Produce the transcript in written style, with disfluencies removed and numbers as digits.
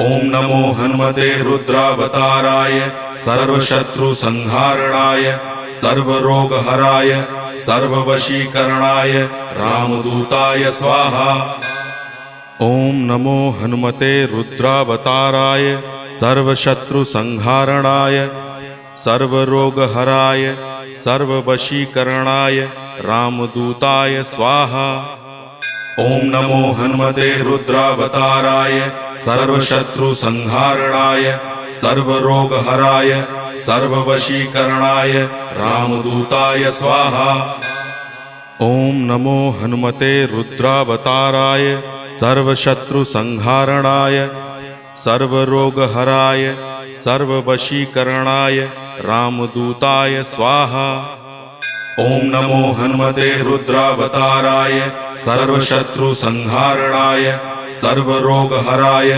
ओम नमो हनुमते रुद्रावताराय सर्वशत्रुसंहारणाय सर्वरोगहराय सर्ववशीकरणाय रामदूताय स्वाहा। ओम नमो हनुमते रुद्रावताराय सर्वशत्रुसंहारणाय सर्वरोगहराय सर्ववशीकरणाय रामदूताय स्वाहा। ओम नमो हनुमते रुद्रावताराय सर्वशत्रुसंहारणाय सर्वरोगहराय सर्ववशीकरणाय रामदूताय स्वाहा। ओम नमो हनुमते रुद्रावताराय सर्वशत्रुसंहारणाय सर्वरोगहराय सर्ववशीकरणाय रामदूताय स्वाहा। ओम नमो हनुमते रुद्रावताराय सर्वशत्रुसंहारणाय सर्वरोगहराय